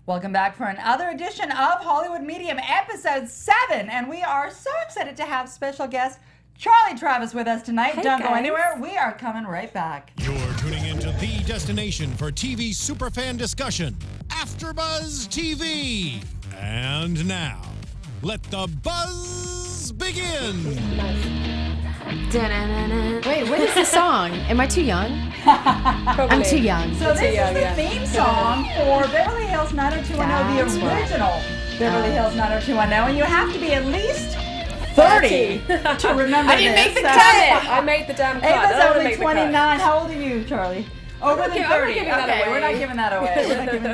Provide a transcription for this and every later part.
Welcome back for another edition of Hollywood Medium, episode 7. And we are so excited to have special guest Charlie Travers with us tonight. Don't go anywhere. We are coming right back. You're tuning into the destination for TV superfan discussion, AFTERBUZZ TV. And now, let the buzz begin. Wait, what is the song? Am I too young? I'm too young. So this is the theme song for Beverly Hills 90210, the original Beverly Hills 90210, and you have to be at least 30 to remember I didn't make the cut. I made the damn cut. Ava's only 29. How old are you, Charlie? Over than 30. We're not giving that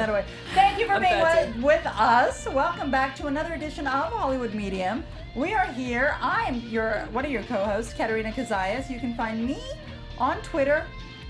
away. Thank you for being with us. Welcome back to another edition of Hollywood Medium. We are here. I'm one of your co-hosts, Katerina Cozias. You can find me on Twitter,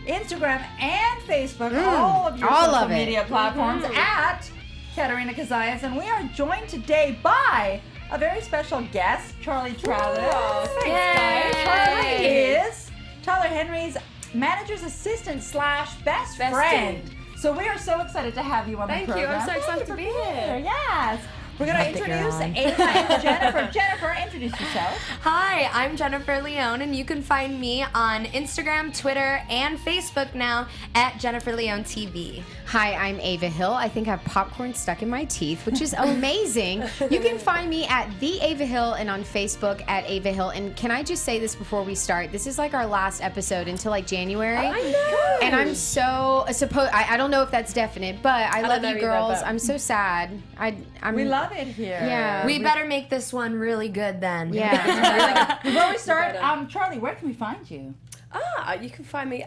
Instagram, and Facebook, all of your social media platforms at Katerina Cozias. And we are joined today by a very special guest, Charlie Travers. Oh, thanks, guys. Charlie is Tyler Henry's manager's assistant / best friend. So we are so excited to have you on the program. Thank you. I'm so excited to be here. Yes. We're going to introduce Ava and Jennifer. Jennifer, introduce yourself. Hi, I'm Jennifer Leone, and you can find me on Instagram, Twitter, and Facebook now at Jennifer Leone TV. Hi, I'm Ava Hill. I think I have popcorn stuck in my teeth, which is amazing. You can find me at The Ava Hill and on Facebook at Ava Hill. And can I just say this before we start? This is like our last episode until like January. I know. And I'm so I don't know if that's definite, but I love you girls. Either, I'm so sad. We love it here. Yeah. We better make this one really good then. Yeah. Before we start, Charlie, where can we find you? You can find me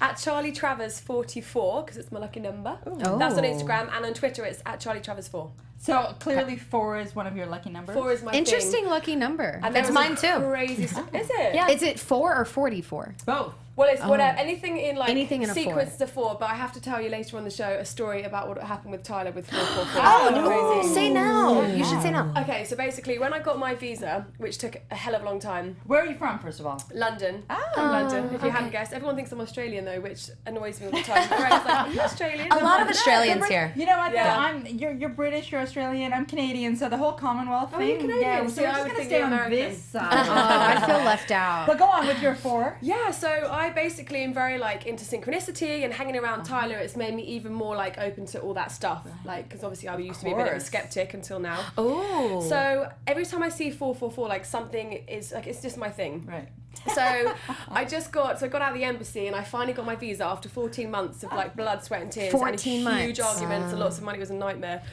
at Charlie Travers 44 because it's my lucky number. Oh. That's on Instagram, and on Twitter it's at Charlie Travers 4. So clearly 4 is one of your lucky numbers. 4 is my Interesting thing. lucky number. And It's mine too. Crazy stuff. Is it? Yeah. Is it 4 or 44? Both. Well, it's whatever. Anything in like Anything in a sequence to 4, but I have to tell you later on the show a story about what happened with Tyler with 444. Oh, Crazy. Say now. You should say now. Okay, so basically when I got my visa, which took a hell of a long time, Where are you from, first of all? London. Oh, London, if you hadn't guessed. Everyone thinks I'm Australian though, which annoys me all the time. Right? It's like, are you Australian? A lot of Australians here. You know what? Yeah. You're British, you're Australian, I'm Canadian, so the whole Commonwealth Oh, thing. you're Canadian. Yeah, so See, we're I just would gonna think stay you're on American. this side. I feel left out. But go on with your 4. Yeah, so I basically am very like into synchronicity and hanging around Tyler. It's made me even more like open to all that stuff, like because obviously I used to be a bit of a skeptic until now. Oh. So every time I see 444, like something is like it's just my thing. Right. So I got out of the embassy and I finally got my visa after 14 months of like blood, sweat and tears 14 and huge months. arguments and lots of money. It was a nightmare.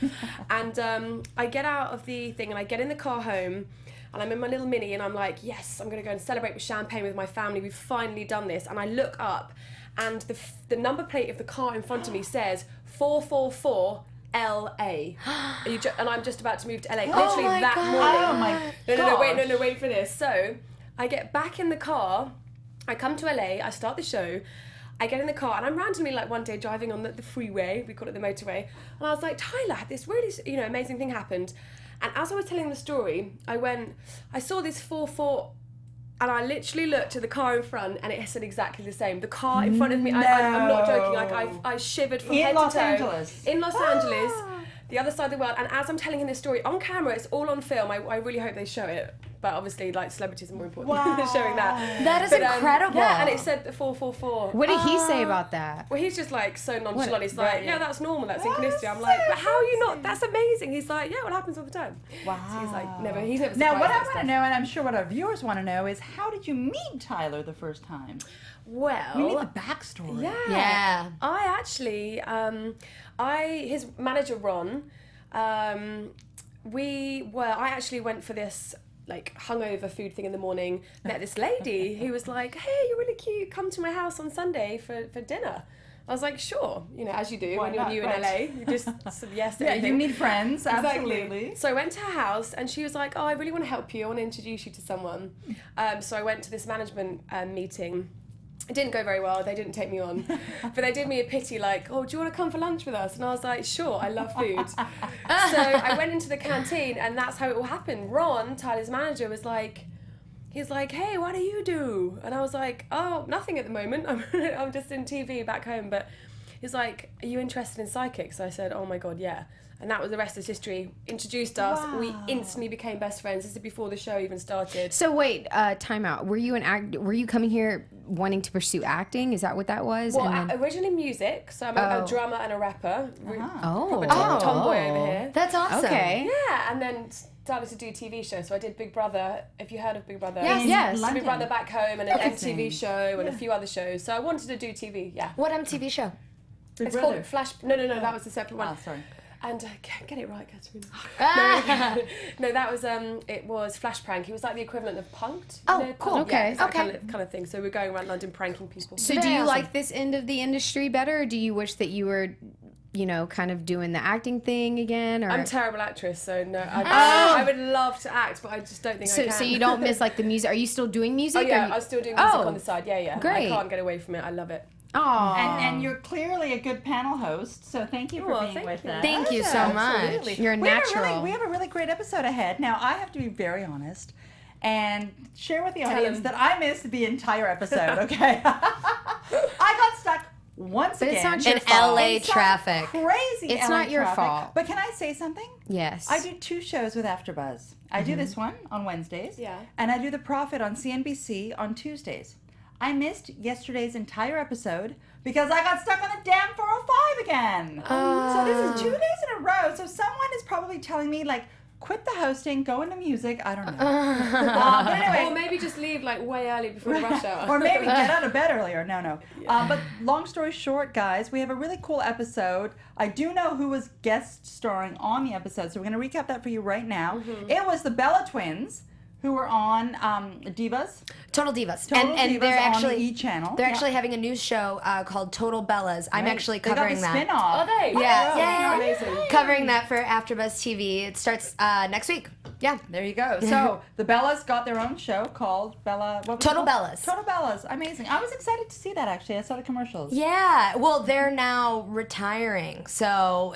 And I get out of the thing and I get in the car home and I'm in my little Mini and I'm like, yes, I'm going to go and celebrate with champagne with my family. We've finally done this. And I look up and the number plate of the car in front of me says 444 LA. And I'm just about to move to LA. Literally my that God. morning. Oh my No, wait for this. So I get back in the car, I come to LA, I start the show, I get in the car, and I'm randomly like one day driving on the freeway, we call it the motorway, and I was like, Tyler, this really amazing thing happened. And as I was telling the story, I saw this 4-4, and I literally looked at the car in front, and it said exactly the same. The car in front of me, I'm not joking, like I shivered from head to toe. In Los Angeles, the other side of the world. And as I'm telling him this story on camera, it's all on film. I really hope they show it. But obviously, like, celebrities are more important than showing that. That is incredible. Yeah, and it said the 444. What did he say about that? Well, he's just like so nonchalant. He's like, yeah, that's normal, that's synchronicity. I'm like, but how are you not? That's amazing. He's like, yeah, what happens all the time. Wow. So he's like, never. He's never. Now, what I surprised want to know, and I'm sure what our viewers want to know, is how did you meet Tyler the first time? Well, We need the backstory. Yeah. I actually, his manager Ron, I actually went for this like hungover food thing in the morning, met this lady who was like, hey, you're really cute, come to my house on Sunday for dinner. I was like, sure, as you do when you're new in LA, you just said yes to anything. You need friends, absolutely. Exactly. So I went to her house and she was like, oh, I really want to help you, I want to introduce you to someone. So I went to this management meeting. It didn't go very well, they didn't take me on. But they did me a pity like, oh, do you want to come for lunch with us? And I was like, sure, I love food. So I went into the canteen and that's how it all happened. Ron, Tyler's manager, was like, he's like, hey, what do you do? And I was like, oh, nothing at the moment. I'm just in TV back home. But He's like, are you interested in psychics? I said, oh my God, yeah. And that was the rest is history. Introduced us. Wow. We instantly became best friends. This is before the show even started. So wait, time out. Were you coming here wanting to pursue acting? Is that what that was? Well, And then- originally music. So I'm a drummer and a rapper. Oh. Tomboy over here. That's awesome. Okay. Yeah, and then started to do TV shows. So I did Big Brother. If you heard of Big Brother. Yes, yes. London. Big Brother Back Home and an Amazing. MTV show and a few other shows. So I wanted to do TV. Yeah. What MTV show? Big It's Brother. called Flash. No, that was a separate one. Oh, sorry. And get it right, Katerina. No, that was it was Flash Prank. He was like the equivalent of Punk'd. Oh, know? cool. Okay. Yeah, it's that Okay. kind of thing. So we're going around London pranking people. So do Very you awesome. like this end of the industry better, or do you wish that you were, kind of doing the acting thing again? Or I'm a terrible actress, so no. I would love to act, but I just don't think I can. so you don't miss like the music? Are you still doing music? Oh yeah, Or you- I was still doing music Oh, on the side. Yeah. great. I can't get away from it. I love it. Aw. And you're clearly a good panel host, so thank you for Well, being thank with you. us. Thank you so Absolutely. much. You're a We have natural. we have a really great episode ahead. Now, I have to be very honest and share with the audience him. that I missed the entire episode, okay? I got stuck once But again. it's not your In fault. LA in some traffic. Crazy It's LA not your traffic. fault. But can I say something? Yes. I do 2 shows with AFTERBUZZ. I do this one on Wednesdays. Yeah. And I do The Prophet on CNBC on Tuesdays. I missed yesterday's entire episode because I got stuck on the damn 405 again. So this is 2 days in a row. So someone is probably telling me, like, quit the hosting, go into music. I don't know. But Or anyway. maybe just leave like way early before the rush hour. Or maybe get out of bed earlier. No. But long story short, guys, we have a really cool episode. I do know who was guest starring on the episode, so we're going to recap that for you right now. It was the Bella twins who were on Divas. Total Divas. Total and Divas they're on actually the E! channel. They're Yeah. actually having a new show called Total Bellas. I'm Right. actually They got covering the that. spin-off. Are they? Yeah, Oh, yeah. amazing. Covering that for AfterBuzz TV. It starts next week. Yeah. There you go. So the Bellas got their own show called Bella. What was Total it called? Bellas. Total Bellas. Amazing. I was excited to see that actually. I saw the commercials. Yeah. Well, they're now retiring, so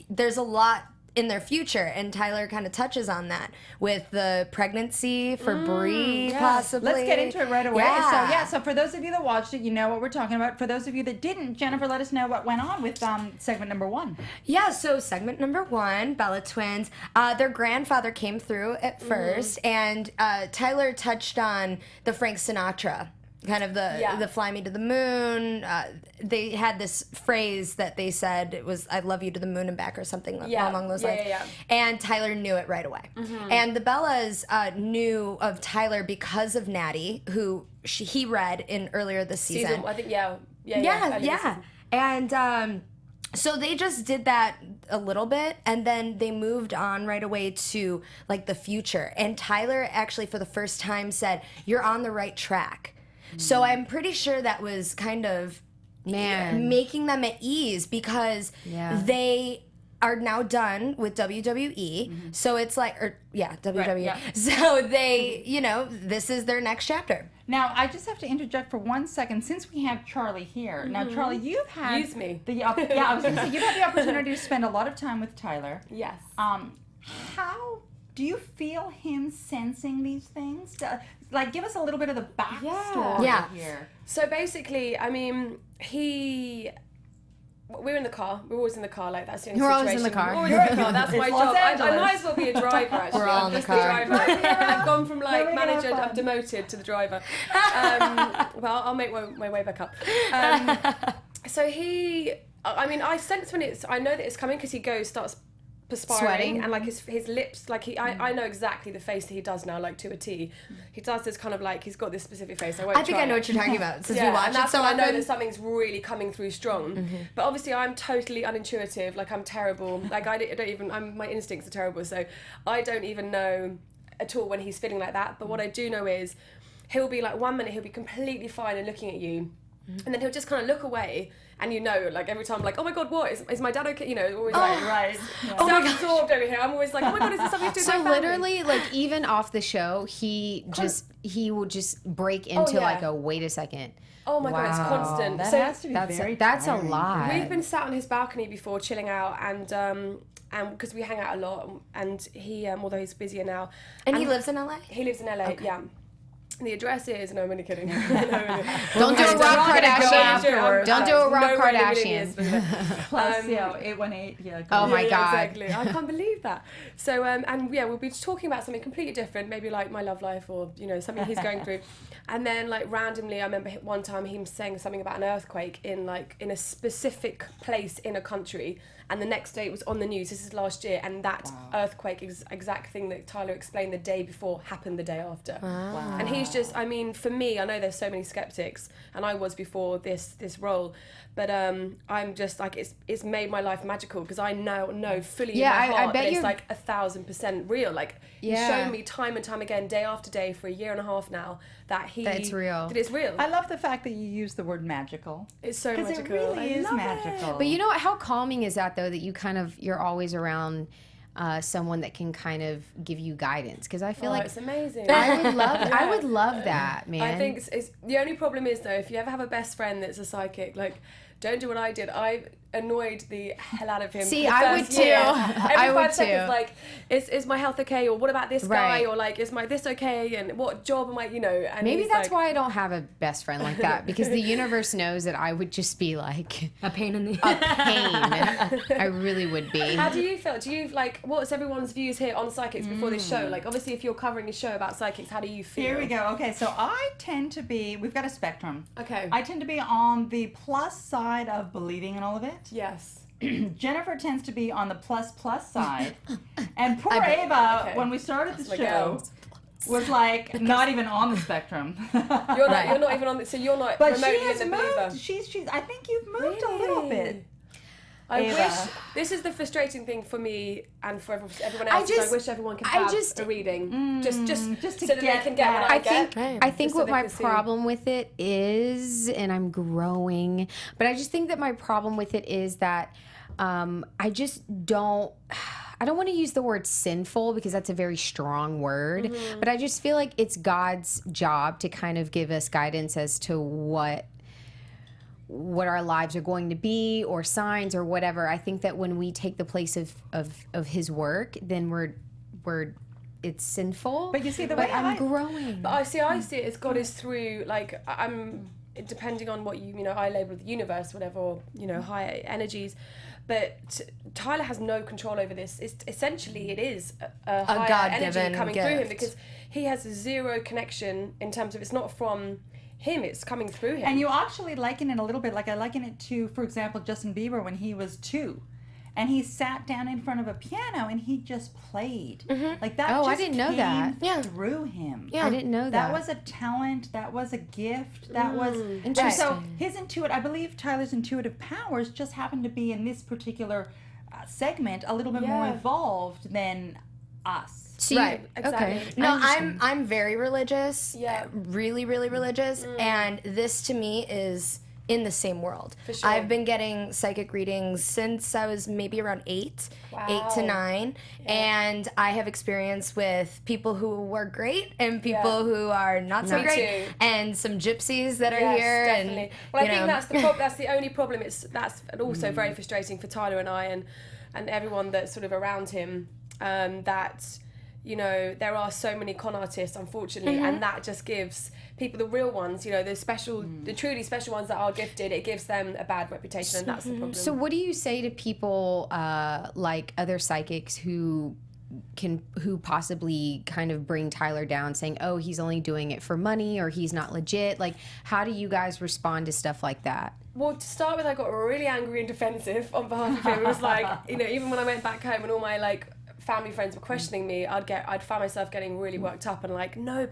there's a lot in their future, and Tyler kind of touches on that with the pregnancy for Brie, Yeah. possibly. Let's get into it right away. Yeah. So for those of you that watched it, you know what we're talking about. For those of you that didn't, Jennifer, let us know what went on with segment number 1. Yeah, so segment number 1, Bella Twins, their grandfather came through at first, and Tyler touched on the Frank Sinatra, kind of the fly me to the moon. They had this phrase that they said, it was, I love you to the moon and back, or something along those lines. Yeah. And Tyler knew it right away. And the Bellas knew of Tyler because of Natty, who he read in earlier this season. I think, Yeah. early this season. And so they just did that a little bit, and then they moved on right away to like the future. And Tyler actually, for the first time, said, "You're on the right track." So I'm pretty sure that was kind of making them at ease, because they are now done with WWE. So it's like, WWE. Right, yeah. So they, this is their next chapter. Now, I just have to interject for 1 second, since we have Charlie here. Now, Charlie, you've had Use me. I was going to say, you've had the opportunity to spend a lot of time with Tyler. Yes. How do you feel him sensing these things? Like, give us a little bit of the backstory Yeah. here. So basically, I mean, we're in the car. We're always in the car. Like, that's the only You're situation. always in the car. We're always in the car. That's my It's Los job. I Angeles. might as well be a driver, actually. We're all I'm in the just car. driver. I've gone from like We're gonna have manager, fun. I'm demoted to the driver. Well, I'll make my way back up. So I sense when I know that it's coming, because he starts perspiring, Sweating. and like his lips, like I know exactly the face that he does now, like to a T. He does this kind of like, he's got this specific face. I I think I know what you're talking about, since we and watched it that's so when I know often. that something's really coming through strong. But obviously, I'm totally unintuitive. Like, I'm terrible. Like, I don't even. my instincts are terrible. So I don't even know at all when he's feeling like that. But what I do know is, he'll be like, 1 minute he'll be completely fine and looking at you, and then he'll just kind of look away. And like every time, like, oh my God, what is my dad okay? Always like, Right. oh my God, absorbed over here. I'm always like, oh my God, is this something to do with So my family? literally, like, even off the show, he will just break into yeah. like a wait a second. Oh my God, it's Wow. constant. That So has to be very That's a tiring. lot. we've been sat on his balcony before, chilling out, and because we hang out a lot, and he, although he's busier now, And he lives in LA? He lives in LA, yeah. the address is, no, I'm only kidding. Don't do a Rob Kardashian. Don't do a Rob Kardashian. Plus, 818. Yeah. Oh my God. Exactly. I can't believe that. So, and yeah, we'll be talking about something completely different, maybe like my love life or, you know, something he's going through. And then like randomly, I remember one time him saying something about an earthquake in a specific place in a country. And the next day it was on the news. This is last year, and that earthquake exact thing that Tyler explained the day before happened the day after. Wow. And he's just, I mean, for me, I know there's so many skeptics, and I was before this role, but I'm just like, it's made my life magical because I now know fully in my heart that it's like 1,000% real. Like he's shown me time and time again, day after day, for a year and a half now, that it's real. That it's real. I love the fact that you use the word magical. It's so magical. Because it really is magical. But you know what? How calming is that though? That you're always around someone that can kind of give you guidance, because I feel like it's amazing. I would love that, man. I think it's the only problem is though, if you ever have a best friend that's a psychic, like, don't do what I did. I annoyed the hell out of him. See, I would too. Every 5 seconds, like, is my health okay? Or what about this guy? Or like, is my this okay? And what job am I? You know? And maybe that's why I don't have a best friend like that, because the universe knows that I would just be like a pain in the I really would be. How do you feel? Do you like, what's everyone's views here on psychics before this show? Like, obviously, if you're covering a show about psychics, how do you feel? Here we go. Okay, so I tend to be. We've got a spectrum. Okay. I tend to be on the plus side of believing in all of it. Yes. Jennifer tends to be on the plus side. And poor Ava, when we started the show, was like not even on the spectrum. You're not even on the, so you're not but remotely she has in the believer. moved. She's I think you've moved a little bit. I wish, this is the frustrating thing for me and for everyone else. I wish everyone could have a reading, just to so that they can get what I get. I think what my problem with it is, and I'm growing, but I just think that my problem with it is that I don't want to use the word sinful because that's a very strong word, but I just feel like it's God's job to kind of give us guidance as to what our lives are going to be, or signs or whatever. I think that when we take the place of his work, then it's sinful. But you see, the way I'm growing. But I see it as God is through, like, I'm depending on what you know, I label the universe, whatever, or, you know, higher energies. But Tyler has no control over this. Essentially, it is a higher energy coming through him, because he has zero connection in terms of, it's not from him, it's coming through him. And you actually liken it a little bit, like I liken it to, for example, Justin Bieber when he was 2. And he sat down in front of a piano and he just played. Like that just I didn't know that. Through him. I didn't know that. That was a talent, that was a gift, that was interesting. So his I believe Tyler's intuitive powers just happened to be in this particular segment a little bit more evolved than us. See, right, exactly. Okay. No, I'm very religious. Yeah. Really, really religious. And this to me is in the same world. For sure. I've been getting psychic readings since I was maybe around 8 to 9. And I have experience with people who were great and people who are not so great. Too. And some gypsies that are here. Definitely. And, well, I think that's the only problem. That's also very frustrating for Tyler and I and everyone that's sort of around him, that, you know, there are so many con artists, unfortunately, and that just gives people, the real ones, you know, the truly special ones that are gifted, it gives them a bad reputation, and that's the problem. So what do you say to people like other psychics who possibly kind of bring Tyler down, saying, oh, he's only doing it for money, or he's not legit? Like, how do you guys respond to stuff like that? Well, to start with, I got really angry and defensive on behalf of him. It was like, you know, even when I went back home and all my, like, family friends were questioning me, I'd find myself getting really worked up and like, no,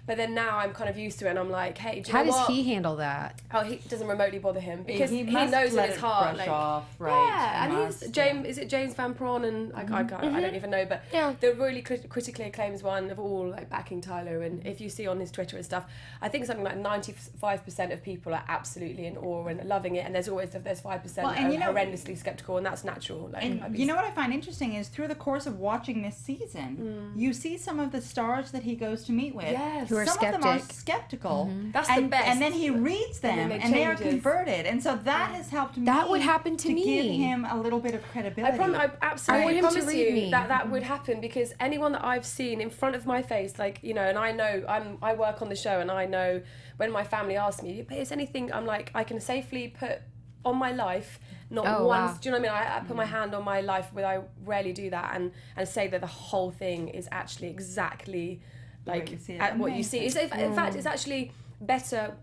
but then now I'm kind of used to it, and I'm like, hey, do you know what? How does he handle that? Oh, he doesn't remotely bother him, because he must knows in let his it heart, brush like, off, right? yeah, and he's James. Is it James Van Prawn? And I don't even know, but the really critically acclaimed one of all, like, backing Tyler. And if you see on his Twitter and stuff, I think something like 95% of people are absolutely in awe and loving it, and there's 5% that are horrendously skeptical, and that's natural. Like, and you know what I find interesting is through the course of watching this season, you see some of the stars that he goes to meet with Who are some of them are skeptic. skeptical. That's the best. And then he reads them, then they and they are changes. converted. And so that has helped me. That would happen to me. Give him a little bit of credibility. I absolutely want him to promise read you me. that would happen, because anyone that I've seen in front of my face, like, you know, and I know I work on the show, and I know when my family asks me, is anything, I'm like, I can safely put on my life, not Oh, once. wow. Do you know what I mean? I put my hand on my life, but I rarely do that, and say that the whole thing is actually exactly like what you see. In fact, it's actually better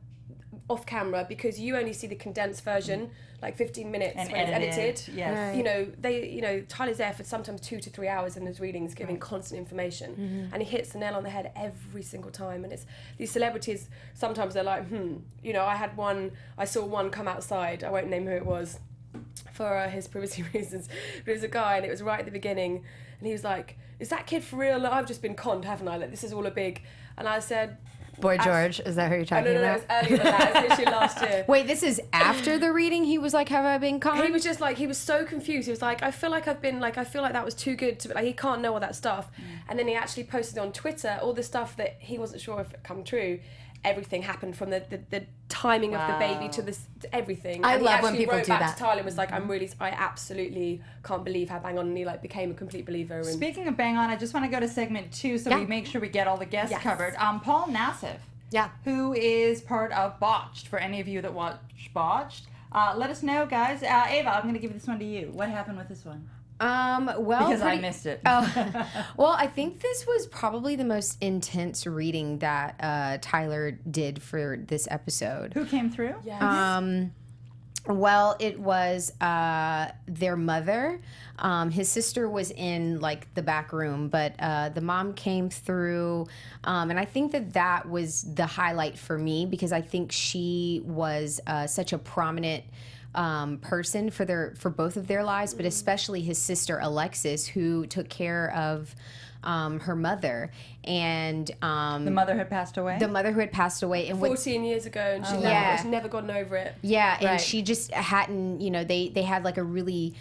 off camera, because you only see the condensed version, like 15 minutes And when it's edited. Yes. You know, Tyler's there for sometimes 2 to 3 hours in his readings, giving constant information, and he hits the nail on the head every single time. And it's these celebrities, sometimes they're like, you know, I saw one come outside, I won't name who it was for his privacy reasons, but it was a guy, and it was right at the beginning, and he was like, is that kid for real? I've just been conned, haven't I? Like, this is all a big. And I said, Boy George, is that who you're talking no, about? it was earlier than that. It was literally last year. Wait, this is after the reading? He was like, have I been conned? He was just like, he was so confused. He was like, I feel like that was too good to, like, he can't know all that stuff. And then he actually posted on Twitter all the stuff that he wasn't sure if it come true. Everything happened from the timing of the baby to everything. I and love he when actually people wrote do back that. to Tyler and was like, I absolutely can't believe how bang on, and he like became a complete believer. And Speaking of bang on, I just want to go to segment 2 so we make sure we get all the guests covered. Paul Nassif. Yeah. Who is part of Botched, for any of you that watch Botched. Let us know, guys. Ava, I'm going to give this one to you. What happened with this one? Well, Because I missed it. Well, I think this was probably the most intense reading that Tyler did for this episode. Who came through? Well, it was their mother. His sister was in like the back room, but the mom came through, and I think that was the highlight for me, because I think she was such a prominent person for both of their lives, but especially his sister Alexis, who took care of her mother, and The mother had passed away? the mother who had passed away, and 14 years ago, and she's never gotten over it. yeah, and Right. she just hadn't, you know, they had like a really,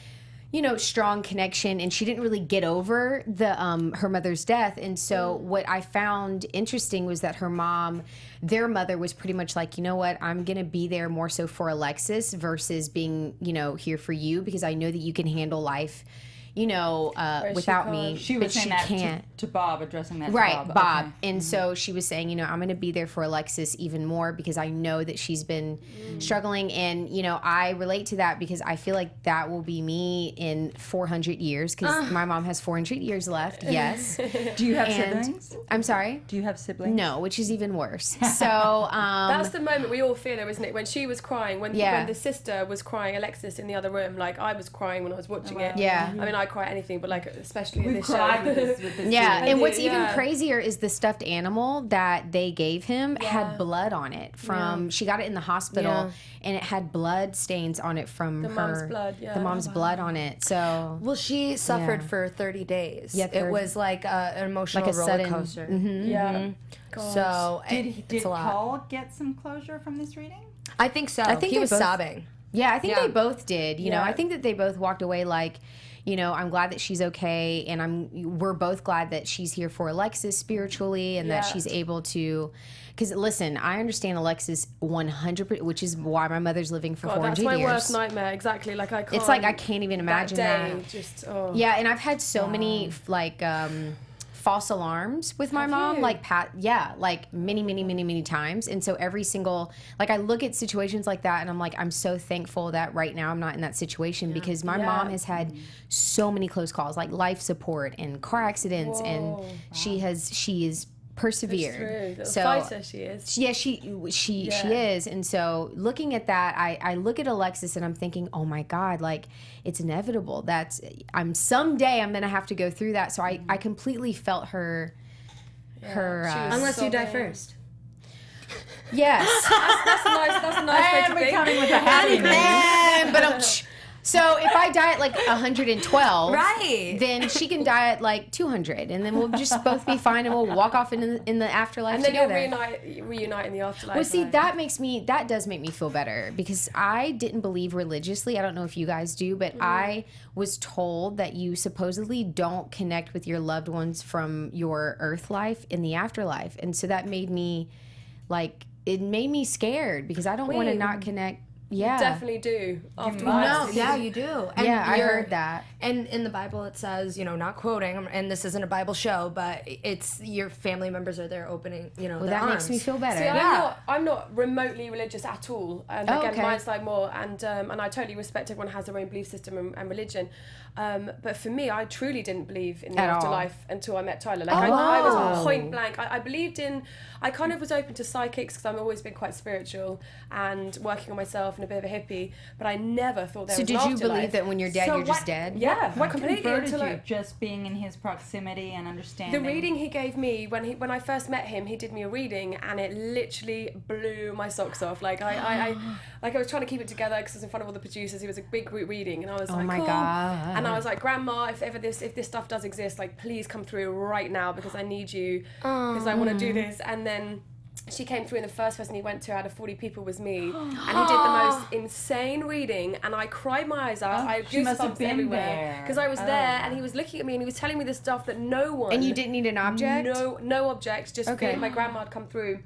you know, strong connection, and she didn't really get over the her mother's death. And so what I found interesting was that their mother was pretty much like, you know what, I'm gonna be there more so for Alexis versus being, you know, here for you, because I know that you can handle life, you know, without me. She but was saying she that can't. to Bob, addressing that to Right, Bob. Bob. Okay. And so she was saying, you know, I'm going to be there for Alexis even more, because I know that she's been struggling. And, you know, I relate to that, because I feel like that will be me in 400 years, because my mom has 400 years left. Yes. Do you have And- siblings? I'm sorry? Do you have siblings? No, which is even worse. So, That's the moment we all feel, though, isn't it? When she was crying, when the sister was crying, Alexis in the other room, like I was crying when I was watching it. Yeah. I mean, I cry at anything, but like especially in We've this cried show. with this yeah, series. and what's Yeah. even crazier is the stuffed animal that they gave him had blood on it from. She got it in the hospital, and it had blood stains on it from The her mom's blood, the mom's blood on it. So Well, she suffered Yeah. for 30 days. Yeah, It was like an emotional Like a roller sudden- coaster. Yeah. God. So Did it's a lot. Paul get some closure from this reading? I think so. I think he they was both- sobbing. yeah, I think Yeah. they both did. You know, Yeah. I think that they both walked away like, you know, I'm glad that she's okay, and we're both glad that she's here for Alexis spiritually, and that Yeah. she's able to. Because listen, I understand Alexis 100%, which is why my mother's living for God, 400 that's my years. worst nightmare. Exactly. Like I can't. It's like I can't even imagine that. that. Day, just oh. Yeah, and I've had so many like false alarms with my mom, you? like like many times. And so every single, like I look at situations like that and I'm like, I'm so thankful that right now I'm not in that situation, because my mom has had so many close calls, like life support and car accidents, and she is persevered. True. So Fighter she is. yeah, she is. And so looking at that, I look at Alexis and I'm thinking, oh my God, like it's inevitable. Someday I'm gonna have to go through that. So I completely felt her Unless you die first. yes. That's a nice way And to we're be. coming with a happy news. But So if I die at like 112, Right. then she can die at like 200, and then we'll just both be fine, and we'll walk off in the afterlife And then together. you'll reunite in the afterlife. Well, see, right? that does make me feel better, because I didn't believe religiously. I don't know if you guys do, but I was told that you supposedly don't connect with your loved ones from your earth life in the afterlife, and so that made me it made me scared, because I don't want to not connect. Yeah, definitely do. Afterwards. No, yeah, you do. And yeah, I heard that. And in the Bible it says, not quoting, and this isn't a Bible show, but it's your family members are there opening, Well, their that arms. makes me feel better. See, I'm not remotely religious at all. Again, okay. mine's like more, and I totally respect everyone has their own belief system and religion. But for me, I truly didn't believe in the At all. afterlife until I met Tyler. I was point blank. I believed in. I kind of was open to psychics because I've always been quite spiritual and working on myself and a bit of a hippie. But I never thought there So was an did you afterlife. believe that when you're dead, So you're just what- dead? Yeah, What completely. converted Until you? Just being in his proximity and understanding. the reading he gave me when I first met him, he did me a reading, and it literally blew my socks off. I was trying to keep it together because I was in front of all the producers. It was a big group reading, and I was like, my cool. God. And I was like, Grandma, if this stuff does exist, please come through right now because I need you because I want to do this. And then she came through, and the first person he went to out of 40 people was me, and he did the most insane reading, and I cried my eyes out. I had she must have goosebumps been everywhere there. because I was there, and he was looking at me, and he was telling me the stuff that no one. And you didn't need an object? No objects. Just Okay. feeling my grandma had come through,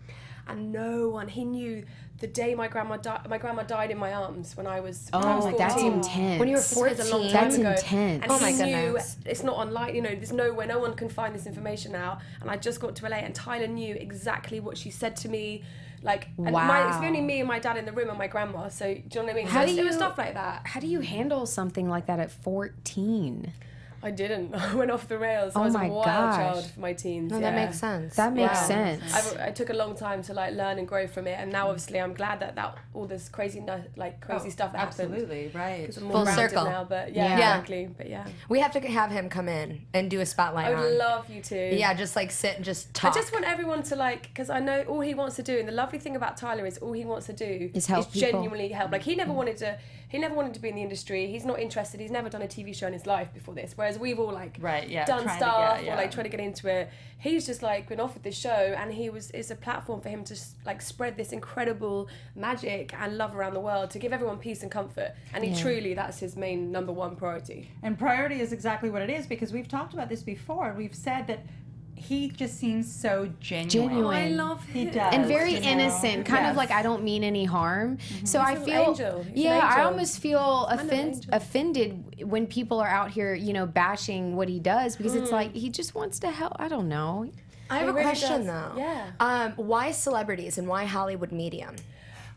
and no one. He knew the day my grandma died. My grandma died in my arms when I was. When I was 14. That's intense. When you were This was a 14. long time That's ago. intense. And Oh my he knew goodness. it's not online. There's nowhere. No one can find this information now. And I just got to LA, and Tyler knew exactly what she said to me. It's only me and my dad in the room and my grandma. So do you know what I mean? How So do it was you- stuff like that? How do you handle something like that at 14? I didn't. I went off the rails. I Oh was my a wild gosh. child for my teens. No, that makes sense. That makes Wow. sense. I took a long time to learn and grow from it, and now obviously I'm glad that all this crazy stuff that happened. Absolutely, right. Because I'm more Full grounded circle. now, but Yeah. exactly. But yeah, We have to have him come in and do a spotlight I would on. love you to. Yeah, just sit and just talk. I just want everyone to because I know all he wants to do, and the lovely thing about Tyler is all he wants to do Is help people. genuinely help. He never wanted to. He never wanted to be in the industry. He's not interested. He's never done a TV show in his life before this. Whereas we've all Right, yeah, done trying to stuff get- yeah. or trying to get into it. He's just been offered this show, and it's a platform for him to spread this incredible magic and love around the world to give everyone peace and comfort. And he truly, that's his main number one priority. And priority is exactly what it is, because we've talked about this before. We've said that he just seems so genuine. Genuine. I love He him. does. And very you know? innocent, kind of Yes. I don't mean any harm. So I an feel, angel. He's an yeah, I angel. almost feel angel. offended when people are out here, bashing what he does, because it's he just wants to help. I don't know. I have He a really question does. though. Yeah. Why celebrities and why Hollywood medium?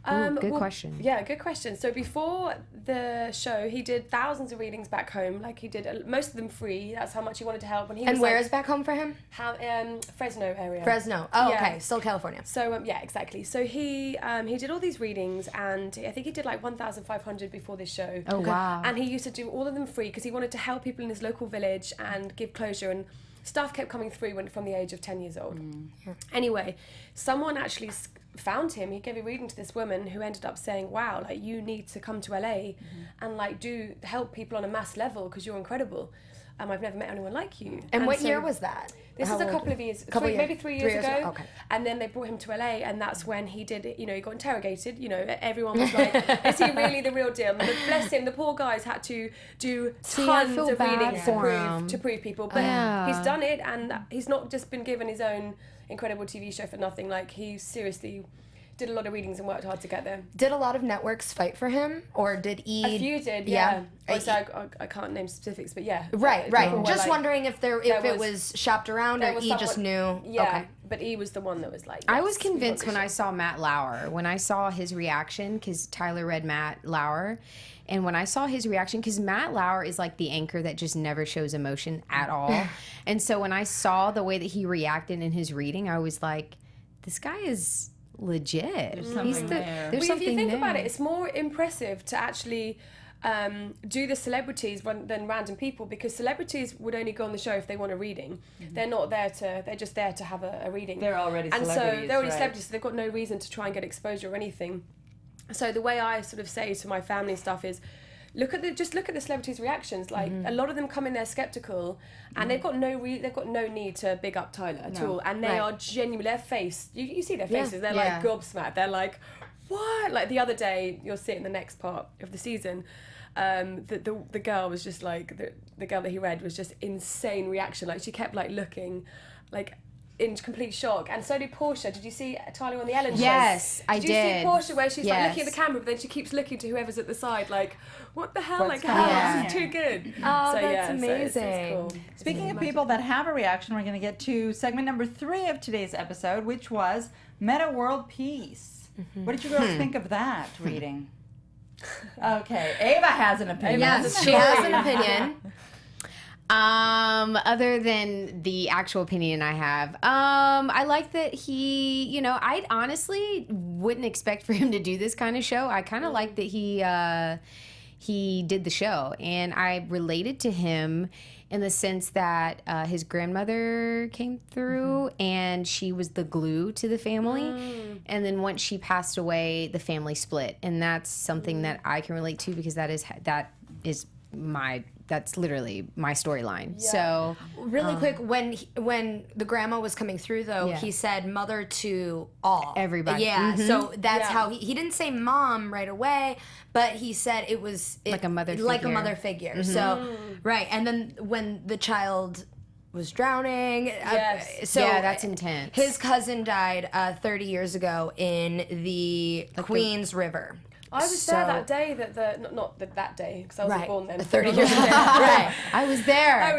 Good question. Yeah, good question. So before the show, he did thousands of readings back home. He did most of them free. That's how much he wanted to help. And he And was where is back home for him? Fresno area. Fresno. Oh, Yeah. okay. Still California. So yeah, exactly. So he did all these readings, and I think he did 1,500 before this show. Oh, wow. And he used to do all of them free because he wanted to help people in his local village and give closure. And stuff kept coming through from the age of 10 years old. Anyway, someone actually found him. He gave a reading to this woman who ended up saying, wow, you need to come to LA and do help people on a mass level because you're incredible. I've never met anyone like you. And what so year was that? This How is a old? couple of years, Couple years. maybe 3 years ago. Okay. And then they brought him to LA, and that's when he did it. He got interrogated. Everyone was like, "Is he really the real deal?" And bless him, the poor guy's had to do See, I tons feel of bad readings for him. to prove people. But Yeah. he's done it, and he's not just been given his own incredible TV show for nothing. He seriously did a lot of readings and worked hard to get there. Did a lot of networks fight for him, or did he? A few did, yeah. Obviously, I can't name specifics, but yeah. Right. People were Just wondering if it was- was shopped around, there or was he just someone- knew. Yeah, Okay. but he was the one that was I was yes, we want convinced this when I show. saw Matt Lauer, when I saw his reaction, because Tyler read Matt Lauer, and when I saw his reaction, because Matt Lauer is the anchor that just never shows emotion at all. And so when I saw the way that he reacted in his reading, I was like, this guy is legit. There's something there. There's Well, if something you think there. about it, it's more impressive to actually do the celebrities than random people, because celebrities would only go on the show if they want a reading. They're not there they're just there to have a reading. They're already and so celebrities, they're already right. celebrities, so they've got no reason to try and get exposure or anything. So the way I sort of say to my family stuff is, look at the celebrities' reactions. Like a lot of them come in there skeptical, and they've got no need to big up Tyler at all, and they are genuinely their face. You see their faces. They're like gobsmacked. They're like, what? Like the other day, you'll see it in the next part of the season. The girl was just like the girl that he read was just insane reaction. Like she kept like looking, like. In complete shock, and so did Portia. Did you see Tyler on the Ellen show? Yes, I did. Did you see Portia where she's like looking at the camera, but then she keeps looking to whoever's at the side, like, what the hell? What's like, how going this is too good. Oh, So, that's amazing. So it's cool. Speaking of people that have a reaction, we're going to get to segment number 3 of today's episode, which was Metta World Peace. What did you girls think of that reading? Okay, Ava has an opinion. Yes, she has an opinion. Other than the actual opinion I have, I like that he, you know, I honestly wouldn't expect for him to do this kind of show. I kind of like that he did the show, and I related to him in the sense that his grandmother came through and she was the glue to the family. And then once she passed away, the family split. And that's something that I can relate to because that's literally my storyline. Yeah. So really quick, when the grandma was coming through though, he said mother to all. Everybody. Yeah. So that's how he didn't say mom right away, but he said it was like a mother figure. Like a mother figure. So right. And then when the child was drowning. So that's intense. His cousin died 30 years ago in the Queens River. I was there that day not that day because I wasn't born then. 30 years ago. Right. I was there. I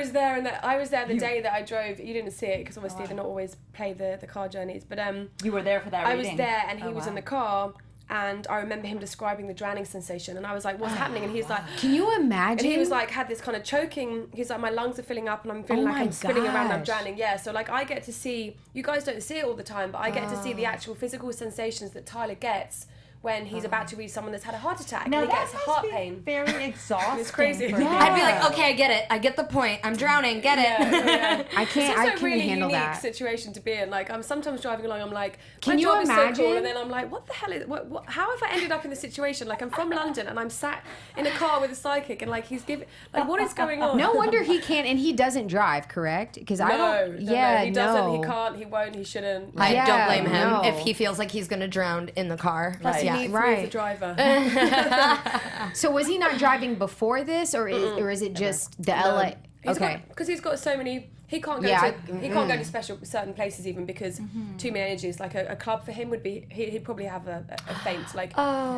was there the day that I drove. You didn't see it because obviously they don't always play the car journeys. But you were there for that reading. I was there and he was in the car. And I remember him describing the drowning sensation, and I was like, "What's happening?" And he's like, "Can you imagine?" And he was like, had this kind of choking. He's like, "My lungs are filling up, and I'm feeling like I'm spinning around, and I'm drowning." Yeah, so like I get to see. You guys don't see it all the time, but I get to see the actual physical sensations that Tyler gets when he's about to read someone that's had a heart attack. Now and he gets heart be pain. Very exhausting. It's crazy. I'd be like, okay, I get it. I get the point. I'm drowning. Get it. Yeah. I can't really handle unique that situation to be in. Like I'm sometimes driving along. I'm like, can you job imagine? Is so cool, and then I'm like, what the hell is? What, how have I ended up in this situation? Like I'm from London and I'm sat in a car with a psychic, and like he's giving. Like what is going on? No wonder he can't, and he doesn't drive, correct? Because I don't. No, he doesn't. He can't. He won't. He shouldn't. I don't blame him if he feels like he's gonna drown in the car. Plus, he needs me as a driver. So was he not driving before this, or is it just the LA? Okay, because he's got so many. He can't go he can't go to certain places even because too many energies. Like a club for him would be he'd probably have a faint. Like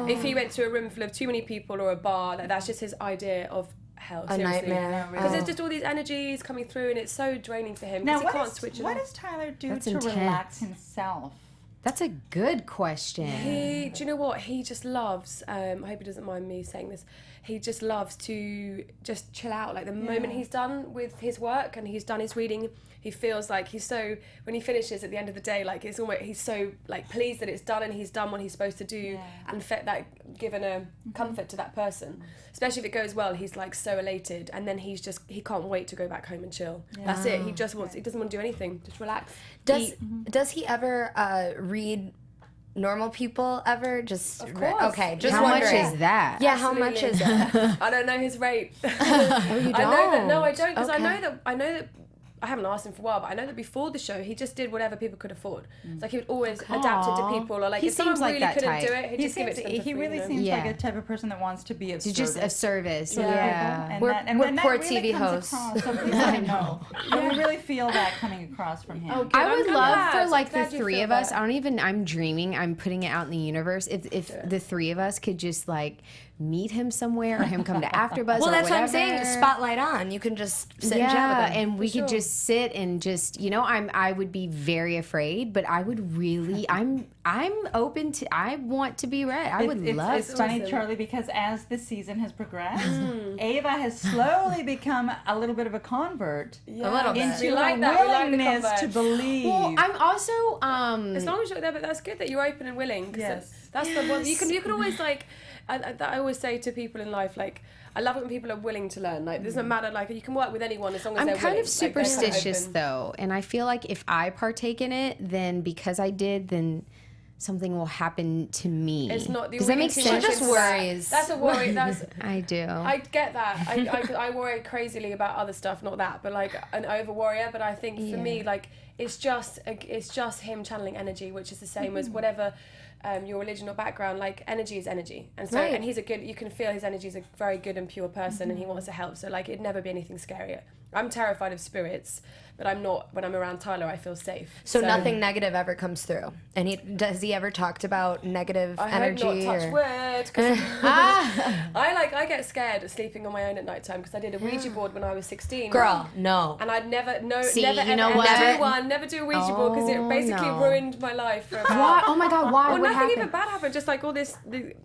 if he went to a room full of too many people or a bar, like that's just his idea of hell. A nightmare. Because there's just all these energies coming through, and it's so draining for him because he can't switch it what off. does Tyler do That's to intense. relax himself? That's a good question. Do you know what? He just loves, I hope he doesn't mind me saying this, he just loves to just chill out. Like the moment he's done with his work and he's done his reading, he feels like he's so, when he finishes at the end of the day, like it's almost, he's so like pleased that it's done and he's done what he's supposed to do and given a comfort to that person. Especially if it goes well, he's like so elated, and then he can't wait to go back home and chill. That's it. He doesn't want to do anything, just relax. Does he ever read normal people ever? Just of course. Okay, just how wondering. much is that? Yeah, how much is it? I don't know his rate. You don't? I know that. No, I don't, because Okay. I know that. I haven't asked him for a while, but I know that before the show, he just did whatever people could afford. It's like he would always adapt it to people, or like He if someone seems like really that couldn't type. do it, he'd just give it to them for He free, really you know? seems Yeah. like a type of person that wants to be of service. Just a service. to Yeah. people. And We're- that, and we're when poor that really TV comes hosts. across, so please let him know. And we really feel that coming across from him. Oh, good. I would I'm love glad. for I'm like the glad you three feel of us. that. I'm dreaming. I'm putting it out in the universe. If the three of us could just like meet him somewhere, or him come to AfterBuzz. Well, or that's whatever. what I'm saying. Spotlight on. You can just sit and chat with him. and we could just sit and just, you know, I would be very afraid, but I would really, I'm open to, I want to be read. I would love. It's funny, Charlie, because as the season has progressed, Ava has slowly become a little bit of a convert A little bit. into We like a that. We like the willingness to convert. believe. Well, I'm also As long as you're there, but that's good that you're open and willing. 'Cause Yes. that's the one. You can always like. I always say to people in life, like, I love it when people are willing to learn. Like, it doesn't matter. Like, you can work with anyone as long as I'm they're kind willing. of superstitious open. though, and I feel like if I partake in it, then because I did, then something will happen to me. It's not. Does that make sense? She just worries. That's a worry. That's. I do. I get that. I worry crazily about other stuff, not that, but like an over worrier. But I think for me, like it's just him channeling energy, which is the same as whatever your religion or background. Like energy is energy, and so and he's a good. You can feel his energy is a very good and pure person, and he wants to help. So like it'd never be anything scarier. I'm terrified of spirits, but I'm not. When I'm around Tyler, I feel safe. So nothing negative ever comes through. And has he ever talked about negative energy? I hope not. Touch wood. 'Cause I get scared sleeping on my own at night time because I did a Ouija board when I was 16. Girl, no. And I'd never never do a Ouija board because it basically ruined my life. For about, Why? Oh my God! Why? Well, What nothing happened? even bad happened. Just like all this.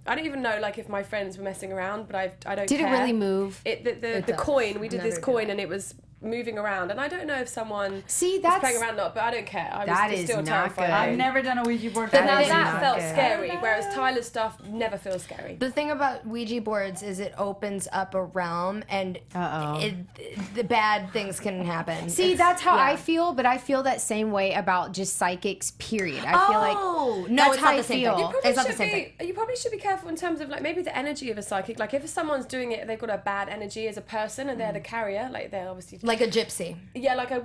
I don't even know like if my friends were messing around, but I don't. Did care. it really move? The coin. We did this coin, and it was moving around, and I don't know if someone was playing around or not, but I don't care. I was still terrified. I've never done a Ouija board. But now that felt scary, whereas Tyler's stuff never feels scary. The thing about Ouija boards is it opens up a realm, and the bad things can happen. See, that's how I feel, but I feel that same way about just psychics, period. I feel like no, that's it's how not I the same feel. thing. It's not the same thing. You probably should be careful in terms of like maybe the energy of a psychic. Like if someone's doing it, they've got a bad energy as a person, and they're the carrier. Like they're obviously Like a gypsy. Yeah, like I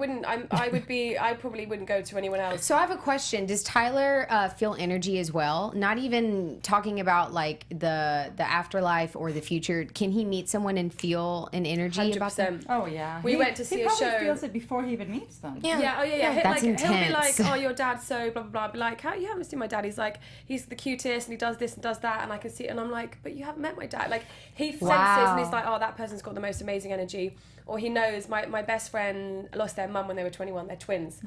probably wouldn't go to anyone else. So I have a question. Does Tyler feel energy as well? Not even talking about like the afterlife or the future. Can he meet someone and feel an energy about them? 100%. Oh yeah. We went to see a show. He probably feels it before he even meets them. Yeah. That's He'll be intense. like, oh, your dad's so blah blah blah. I'll be like, how you haven't seen my dad? He's like, he's the cutest and he does this and does that, and I can see it, and I'm like, but you haven't met my dad. Like he senses and he's like, oh, that person's got the most amazing energy. Or he knows my best friend lost their mum when they were 21. They're twins,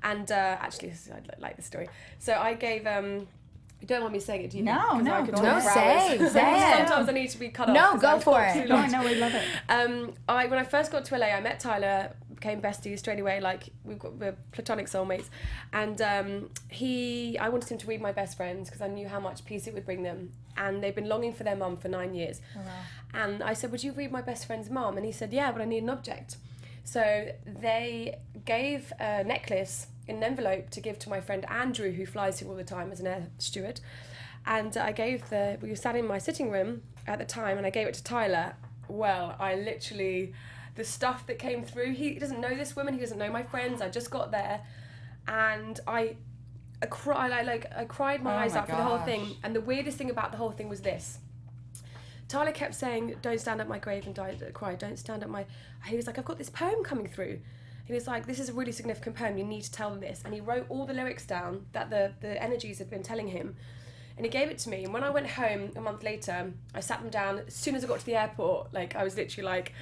and actually, I like this story. So I gave. You don't want me saying it, do you? No, I could talk for say hours. it. Sometimes I need to be cut off. No, go for it. No, we love it. When I first got to LA, I met Tyler, became besties straight away. Like we're platonic soulmates, and I wanted him to read my best friends because I knew how much peace it would bring them, and they've been longing for their mum for 9 years. Oh, wow. And I said, would you read my best friend's mum? And he said, yeah, but I need an object. So they gave a necklace in an envelope to give to my friend Andrew, who flies here all the time as an air steward. And we were sat in my sitting room at the time, and I gave it to Tyler. Well, I literally, the stuff that came through, he doesn't know this woman, he doesn't know my friends, I just got there, and I cried my eyes out for the whole thing. And the weirdest thing about the whole thing was this. Tyler kept saying, don't stand at my grave and cry, don't stand at my... He was like, I've got this poem coming through. He was like, this is a really significant poem, you need to tell them this. And he wrote all the lyrics down that the energies had been telling him. And he gave it to me. And when I went home a month later, I sat them down. As soon as I got to the airport, like I was literally like,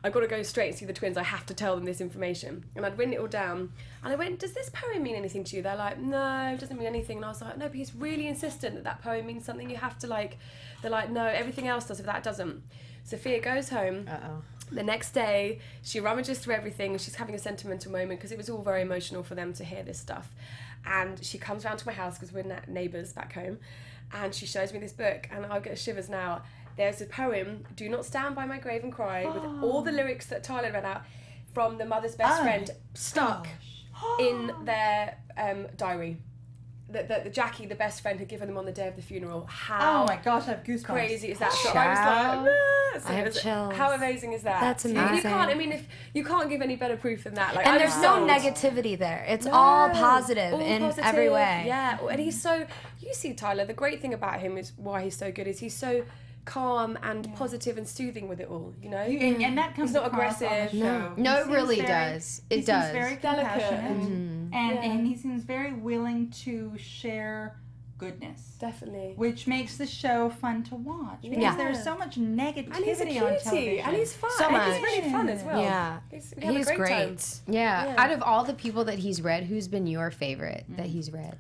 I've got to go straight and see the twins. I have to tell them this information. And I'd written it all down. And I went, does this poem mean anything to you? They're like, no, it doesn't mean anything. And I was like, no, but he's really insistent that poem means something. You have to like, they're like, no, everything else does, if that doesn't. Sophia goes home. The next day, she rummages through everything. She's having a sentimental moment because it was all very emotional for them to hear this stuff. And she comes round to my house because we're neighbours back home. And she shows me this book, and I'll get shivers now. There's a poem, Do Not Stand by My Grave and Cry, with all the lyrics that Tyler read out from the mother's best friend stuck in their diary. That Jackie, the best friend, had given them on the day of the funeral. How oh my gosh, I have goosebumps. Crazy is that? So I was like, I have chills. How amazing is that? That's amazing. You can't. I mean, if you can't give any better proof than that. Like, and there's no negativity there. It's all positive in every way. Yeah, and he's so. You see, Tyler. The great thing about him is why he's so good is he's so calm and positive and soothing with it all. You know, and that comes he's not across aggressive. No, it really does. It does. Seems very compassionate, and he seems very willing to share goodness. Definitely. Which makes the show fun to watch because there's so much negativity and he's a on television. And he's fun. So and much. he's really fun as well. Yeah. He's great. Time. Yeah. Out of all the people that he's read, who's been your favorite that he's read?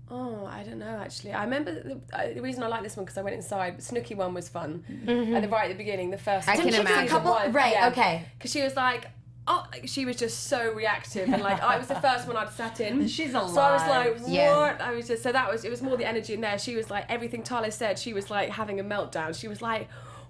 Oh, I don't know actually. I remember the reason I like this one because I went inside. But Snooki one was fun. Right at the beginning, the first. I can imagine. Okay. Because she was like, she was just so reactive, and like I was the first one I'd sat in. She's alive. So I was like, what? Yeah. I was just it was more the energy in there. She was like everything Tyler said. She was like having a meltdown. She was like,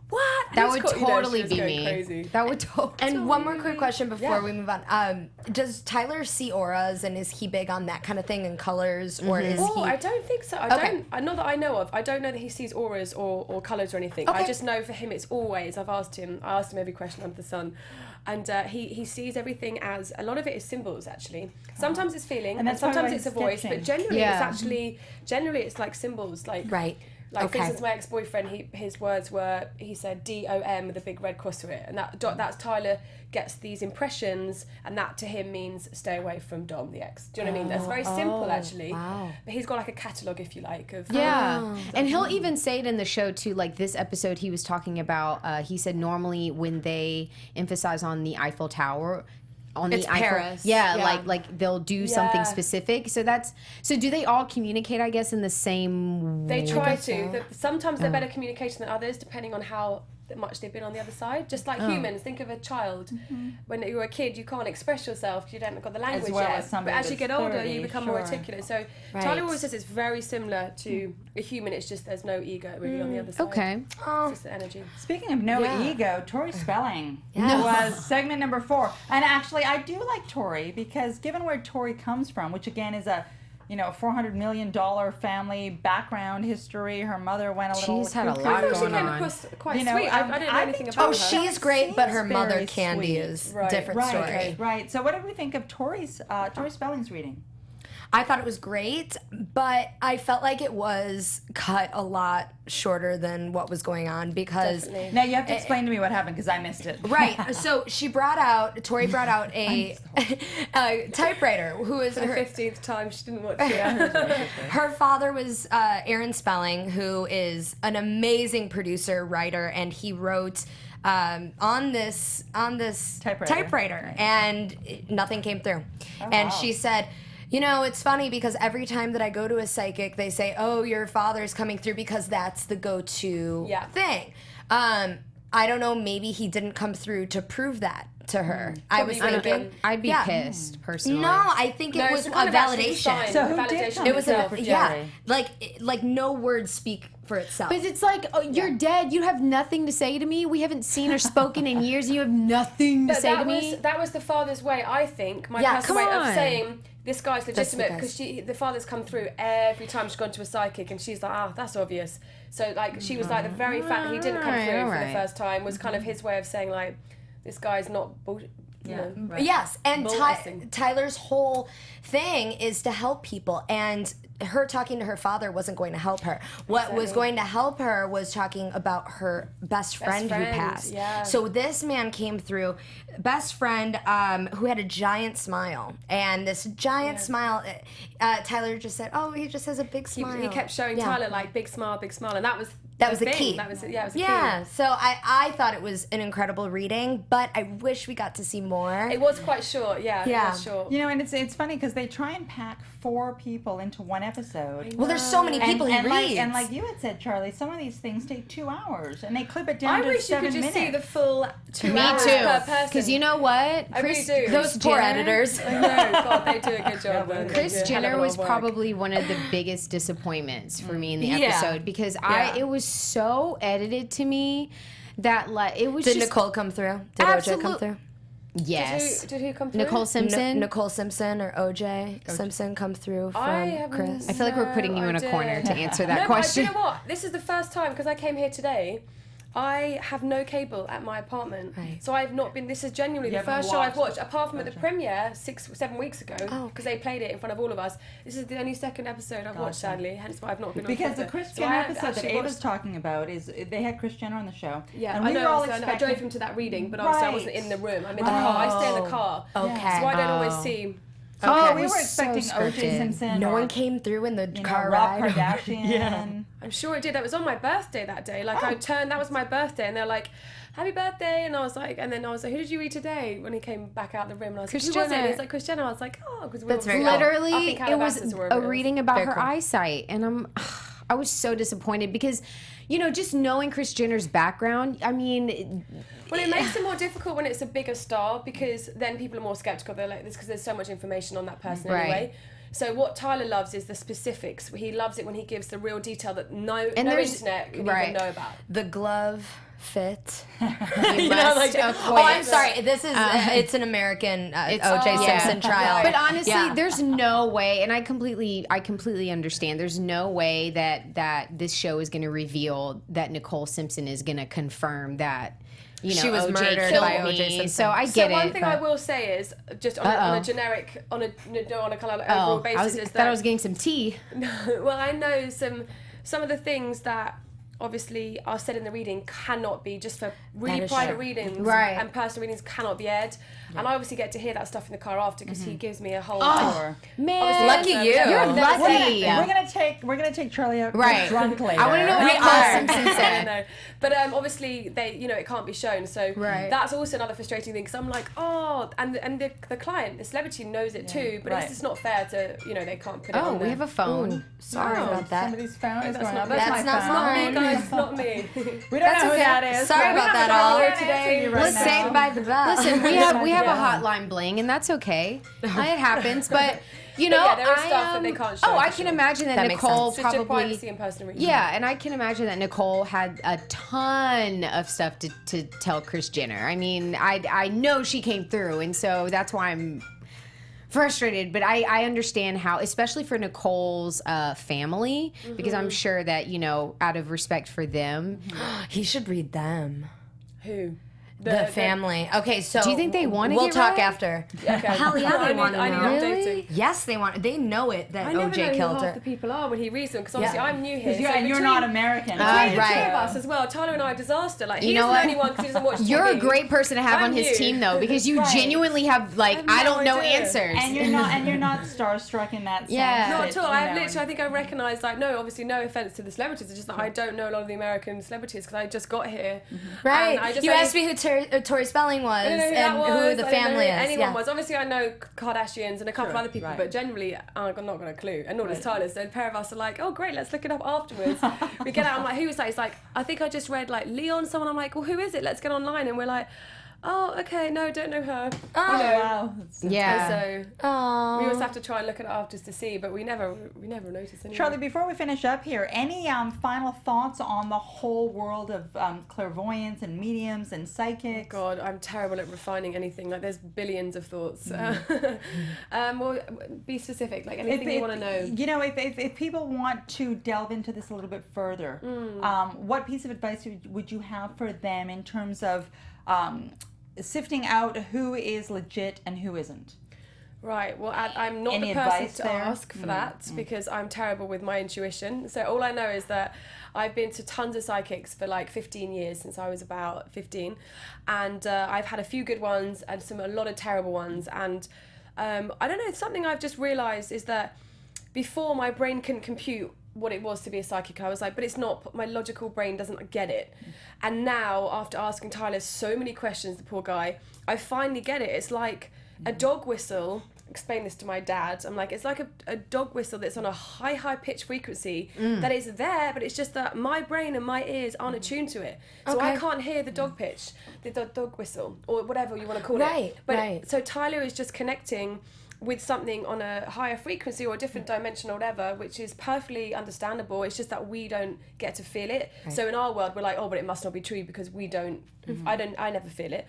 what? That And would it's got- totally she was be going me. Crazy. That would totally. And one more quick question before Yeah. we move on. Does Tyler see auras, and is he big on that kind of thing and colors, or is Oh, he? I don't think so. Not that I know of. I don't know that he sees auras or colours or anything. I Okay. just know for him it's always, I asked him every question under the sun. And he sees everything as, a lot of it is symbols actually. Sometimes it's feeling, And and that's probably sometimes why it's a he's voice, sketching. but generally Yeah. generally it's like symbols. Like, Right. Like for Okay. instance, my ex-boyfriend, his words were, he said DOM with a big red cross to it, and that's Tyler gets these impressions, and that to him means stay away from Dom, the ex. Do you know what I mean? That's very simple actually. wow. But he's got like a catalogue, if you like, of Yeah. And he'll even say it in the show too. Like this episode, he was talking about, he said normally when they emphasize on the Eiffel Tower, on It's the Eiffel, Paris. yeah, Yeah. like they'll do something Yeah. specific. So do they all communicate, I guess, in the same They way? try guess to. so. Sometimes they're better communication than others, depending on how much they've been on the other side. Just like humans, think of a child. When you're a kid, you can't express yourself because you don't got the language well yet. as somebody But as you that's get older, 30, you become more sure. articulate. So Right. Charlie always says it's very similar to a human. It's just there's no ego really on the other side. Okay. It's just the energy. Speaking of no Yeah. ego, Tori Spelling Yeah. was segment number 4. And actually, I do like Tori because given where Tori comes from, which again is a $400 million family background history. Her mother went a little. She's had a cuckoo. lot I thought she going came on. across quite You know, sweet. I didn't know I anything think about Oh, her. she's great, but her Seems mother very Candy sweet. is Right. different Right, story. right. So, what did we think of Tori Spelling's reading? I thought it was great, but I felt like it was cut a lot shorter than what was going on because. Definitely. Now you have to explain to me what happened because I missed it. Right. So Tori brought out a typewriter who is For the her, 15th time, she didn't watch it. her father was Aaron Spelling, who is an amazing producer, writer, and he wrote on this typewriter, and nothing came through. And wow. she said, it's funny because every time that I go to a psychic, they say, "Oh, your father's coming through," because that's the go-to Yeah. thing. I don't know. Maybe he didn't come through to prove that to her. I was Probably thinking. would've I'd be Yeah. pissed personally. No, I think it No, was it's a kind of actually validation. signed. So who Validation. did come It was except for Jerry? like no words speak for itself. But it's like, oh, you're dead. You have nothing to say to me. We haven't seen or spoken in years, and you have nothing to But say that to me. that was the father's way, I think. My Yeah, personal way come of on. saying this guy's legitimate That's because the father's come through every time she's gone to a psychic, and she's like, that's obvious. So like she was like the very fact that he didn't come through for the Alright. first time was kind of his way of saying like, this guy's not bullshit. Right. Yes, and Bullshitting. Tyler's whole thing is to help people, and her talking to her father wasn't going to help her. What was going to help her was talking about her best friend who friend, passed. yeah. So this man came through, best friend who had a giant smile, and this giant smile, Tyler just said, "Oh, he just has a big smile." He kept showing Yeah. Tyler like big smile, and that was That was the thing. key. That was it was a Yeah, key. so I thought it was an incredible reading, but I wish we got to see more. It was quite short, yeah. Yeah. It was short. And it's funny because they try and pack 4 people into one episode. Well, there's so many people he reads. Like you had said, Charlie, some of these things take 2 hours, and they clip it down I to wish you 7 could just minutes. see the full 2 Me hours too. per person. Because you know what? I really do. Kris Those poor Jenner- editors. I know, God, they do a good job. man. They Kris do a hell of a Jenner lot was of work. probably one of the biggest disappointments for me in the Yeah. episode because Yeah. it was so edited to me that like it was Did just Nicole come through? Did OJ come Absolute- through? yes. Did who come through? Nicole Simpson. Nicole Simpson or OJ Simpson come through from I haven't- Chris? I feel like we're putting you in a I corner to did. answer that No, question. But you know what? This is the first time because I came here today. I have no cable at my apartment, Right. so I've not been. This is genuinely the haven't first show I've watched watched, apart from at the premiere 6-7 weeks ago, Oh, because they played it in front of all of us. This is the only second episode I've watched, sadly, hence why I've not been on Because the Twitter. Kris So Jenner I have episode that actually Ava's watched- talking about is they had Kris Jenner on the show. Yeah, and I we know. were all so I expecting. drove him to that reading, but obviously I wasn't Right. in the room. I'm in the car. I stay in the car. Okay. So I don't always Oh. see. Oh, It we was were so expecting O.J. scripted. Simpson. No or, one came through in the car Rob ride. Kardashian. I'm sure it did. That was on my birthday that day. Like I turned, that was my birthday, and they're like, "Happy birthday!" And I was like, "Who did you read today?" When he came back out the room, and I was Kris like, "Who was it?" Jenner. And he's like, "Kris Jenner." I was like, "Oh, because we That's were very cool. Literally, I think it was Calabasas were a real. reading about Very her cool. eyesight, and I was so disappointed because, just knowing Kris Jenner's background, I mean, Well, it makes it more difficult when it's a bigger star because then people are more skeptical. They're like this because there's so much information on that person Right. anyway. So what Tyler loves is the specifics. He loves it when he gives the real detail that no there's- internet can right. even know about. The glove Fit. You must acquit. Oh, I'm sorry. This is it's an American O.J. Simpson trial. But honestly, there's no way, and I completely understand. There's no way that this show is going to reveal that Nicole Simpson is going to confirm that. You know, she was OJ murdered killed by me. O.J. Simpson. So I get it. One thing but- I will say is, just on a generic, on a kind of overall basis, is thought that I was getting some tea. well, I know some of the things that obviously are said in the reading cannot be, just for really private readings and personal readings, cannot be aired. And I obviously get to hear that stuff in the car after because he gives me a whole. Man, lucky you. You're lucky. We're gonna take Charlie out Right. drunk later. I want to know what Nicole Simpson said. No. But obviously it can't be shown, so that's also another frustrating thing because I'm like, and the client, the celebrity knows it too, but it's just not fair to, they can't put it on Oh, we there. have a phone. Ooh, sorry about that. Somebody's phone is going up. That's my not phone. mine. Guys, it's not me. We don't know who that is. Sorry about that, all. Today, right now. Saved by the bell. Listen, we have a hotline bling, and that's okay. It happens, but you know, there is stuff that they can't show. I can imagine that makes Nicole sense. Just your probably. privacy and personal reasons. Yeah, and I can imagine that Nicole had a ton of stuff to tell Kris Jenner. I mean, I know she came through, and so that's why I'm frustrated. But I understand how, especially for Nicole's family, because I'm sure that, out of respect for them. He should read them. Who? The family. Okay, so Do you think they wanna We'll get talk read? after. Okay. Hell yeah, they want to I need know. updating. Yes, they want. They know it that I never OJ know killed who half her. the people are when he reads them because obviously I'm new here. And you're not American. Right. The two of us as well. Tyler and I are a disaster. Like You he's know the what? only one because he doesn't watch TV. You're a great person to have I'm on his you. team, though, because you genuinely have I no don't know idea. answers. And you're not starstruck in that sense. Yeah. Not that, at all. you know, I think I recognise, obviously no offence to the celebrities, it's just that I don't know a lot of the American celebrities because I just got here. Right. And I just You asked me who Tori Spelling was I don't know who and that was, who the I don't know family who is. anyone Yeah. was. Obviously I know Kardashians and a couple other people, but generally I'm not got a clue. And nor does Tyler. So a pair of us are like, oh great, let's look it up afterwards. We get out, I'm like, who is that? He's like, I think I just read Leon someone. I'm like, well, who is it? Let's get online. And we're like, oh, okay, no, don't know her. Wow. yeah. So Aww. we always have to try and look it up just to see, but we never notice anything. Charlie, before we finish up here, any final thoughts on the whole world of clairvoyance and mediums and psychics? God, I'm terrible at refining anything. There's billions of thoughts. Well, be specific. Anything you want to know. If people want to delve into this a little bit further, what piece of advice would you have for them in terms of sifting out who is legit and who isn't? Right, well, I'm not Any the person advice to there? ask for that because I'm terrible with my intuition. So all I know is that I've been to tons of psychics for 15 years since I was about 15, and I've had a few good ones and a lot of terrible ones. And I don't know, something I've just realised is that before my brain couldn't compute what it was to be a psychic. I was like, but it's not, my logical brain doesn't get it. And now, after asking Tyler so many questions, the poor guy, I finally get it. It's like a dog whistle. Explain this to my dad. I'm like, it's like a dog whistle that's on a high pitch frequency that is there, but it's just that my brain and my ears aren't attuned to it. So I can't hear the dog pitch, the dog whistle, or whatever you want to call it. But so Tyler is just connecting with something on a higher frequency or a different dimension or whatever, which is perfectly understandable. It's just that we don't get to feel it. Right. So in our world, we're like, oh, but it must not be true because we don't, I never feel it.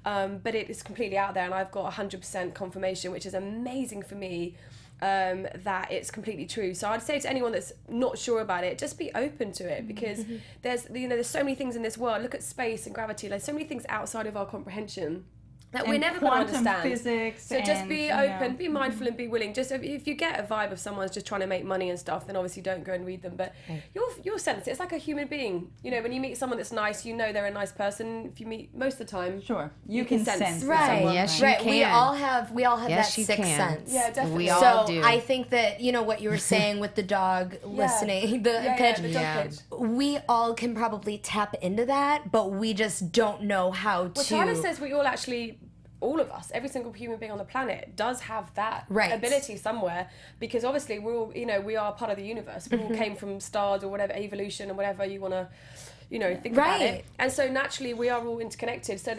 But it is completely out there, and I've got 100% confirmation, which is amazing for me, that it's completely true. So I'd say to anyone that's not sure about it, just be open to it, because there's so many things in this world. Look at space and gravity. There's so many things outside of our comprehension that we're never going to understand. Physics, so just be open, be mindful, and be willing. Just if you get a vibe of someone's just trying to make money and stuff, then obviously don't go and read them. But you'll sense it. It's like a human being. When you meet someone that's nice, they're a nice person. If you meet, most of the time, you can sense. Right. Yes, you can. We all have Yes, that you sixth can. sense. Yeah, definitely. We all So do. I think that what you were saying with the dog listening, the pitch. The dog pitch. We all can probably tap into that, but we just don't know how to. Well, Tyler says we all actually all of us, every single human being on the planet does have that Right. ability somewhere, because obviously we're all, you know, we are part of the universe. We all came from stars or whatever, evolution or whatever you want to, you know, think about Right. it. And so naturally we are all interconnected. So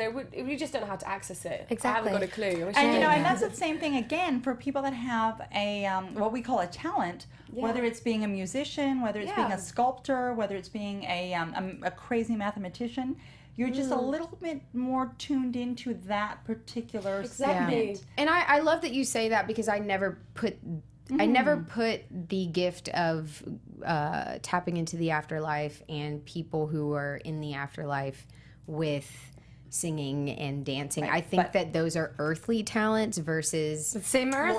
we just don't know how to access it. Exactly. I haven't got a clue. I wish And I you know, did. and that's the same thing again for people that have a what we call a talent, whether it's being a musician, whether it's being a sculptor, whether it's being a crazy mathematician. You're just a little bit more tuned into that particular segment. And I love that you say that, because I never put the gift of tapping into the afterlife and people who are in the afterlife with singing and dancing. I think that those are earthly talents versus Same earth.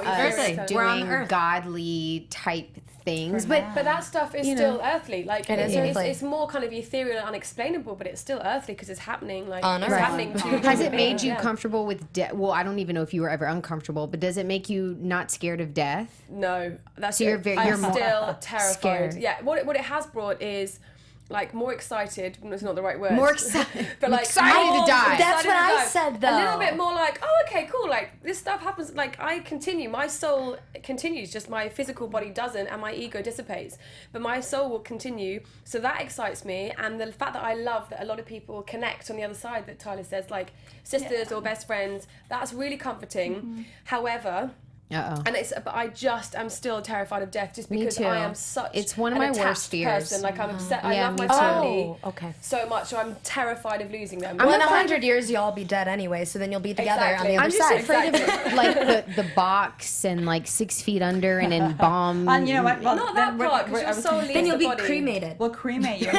doing We're on the earth. godly type things. But that stuff is still earthly. Like It is earthly. it's more kind of ethereal and unexplainable, but it's still earthly because it's happening. Like On it's Earth. happening to you. Has it made you comfortable with death? Well, I don't even know if you were ever uncomfortable, but does it make you not scared of death? No, that's So you're I'm more still terrified. scared. Yeah, what it has brought is like more excited. It's not the right word. More excited. but like Excited to more die. That's excited what to I die. said, A though. little bit more like, oh, okay, cool. Like this stuff happens. Like I continue. My soul continues. Just my physical body doesn't, and my ego dissipates. But my soul will continue. So that excites me, and the fact that I love that a lot of people connect on the other side. That Tyler says, like sisters or best friends. That's really comforting. However. And but I just am still terrified of death, just because too. I am such It's one of an my attached worst fears. person. Like I'm upset. I Yeah, love my me too. family okay. so much, so I'm terrified of losing them. Well, in 100 years, you'll all be dead anyway, so then you'll be together Exactly. on the I'm other just side. afraid of like the box and like 6 feet under and then bomb. And you know what? Well, Not then that part, because your soul leaves Then you'll the be body. cremated. We'll cremate you.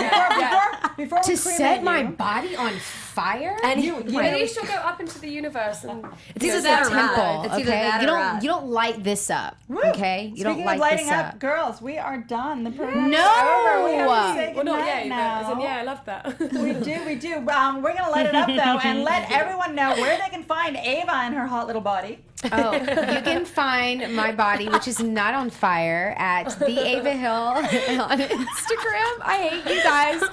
Before to we set cremate my you, body on fire. And At least you'll go up into the universe and it's either It's that a or rat. temple, It's either okay? that You or don't rat. you don't light this up, Woo. okay? You don't Speaking light of lighting this up, up. girls, we are done. The program's No! over. We have to say well, not goodnight yet. now. But as in, yeah, I love that. We do. We're gonna let it up though, and let everyone know where they can find Ava and her hot little body. Oh, you can find my body, which is not on fire, at the Ava Hill on Instagram. I hate you guys.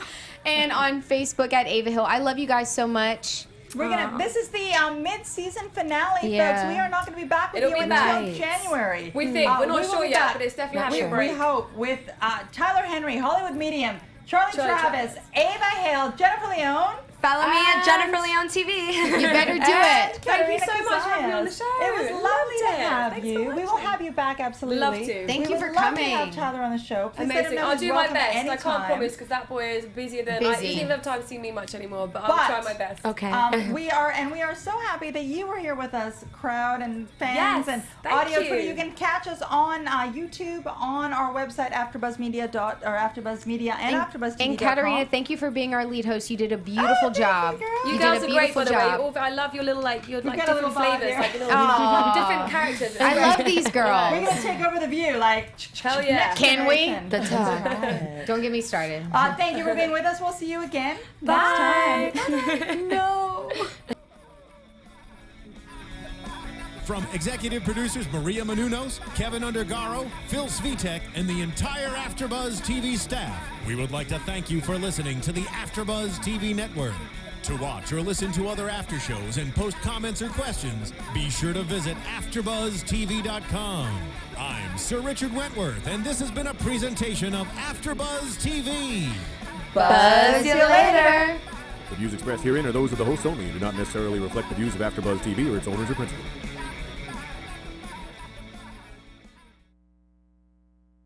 And on Facebook at Ava Hill. I love you guys so much. We're gonna. This is the mid-season finale, Yeah. folks. We are not gonna be back with It'll you be until nice. January. We think. We're we not will sure be yet, back. but it's definitely having a We break. hope with Tyler Henry, Hollywood Medium, Charlie Charlie Travers, Ava Hill, Jennifer Leone. Follow me at And- Jennifer Leone TV. You better do And it. Thank you Katerina so much for having me on the Cozias. show. It was lovely to Loved it. have Thanks you. for We will watching. have you back, absolutely. Love to. Thank you We for would love to coming. have Tyler on the show. Please let him Amazing. know I'll he's do my welcome best. I anytime. can't promise because that boy is busier than Busy. he doesn't even have time to see me much anymore. But I'll But- try my best. Okay. We are so happy that you were here with us, crowd and fans Yes, and thank audio you. crew. You can catch us on YouTube, on our website AfterBuzzMedia and AfterBuzzTV.com. And Katerina, thank you for being our lead host. You did a beautiful thank you, job. girl. You did girls a are great, beautiful by the way. job. I love your little your like got a little different vibe flavors, there. like Aw. different characters. It's I great. love these We're girls. gonna take over the view, like Hell yeah. next Can we? generation. That's right. Don't get me started. Thank you for being with us. We'll see you again Bye. next time. No. From executive producers Maria Menounos, Kevin Undergaro, Phil Svitek, and the entire AfterBuzz TV staff, we would like to thank you for listening to the AfterBuzz TV network. To watch or listen to other after shows and post comments or questions, be sure to visit AfterBuzzTV.com. I'm Sir Richard Wentworth, and this has been a presentation of AfterBuzz TV. Buzz you later. The views expressed herein are those of the hosts only and do not necessarily reflect the views of AfterBuzz TV or its owners or principals.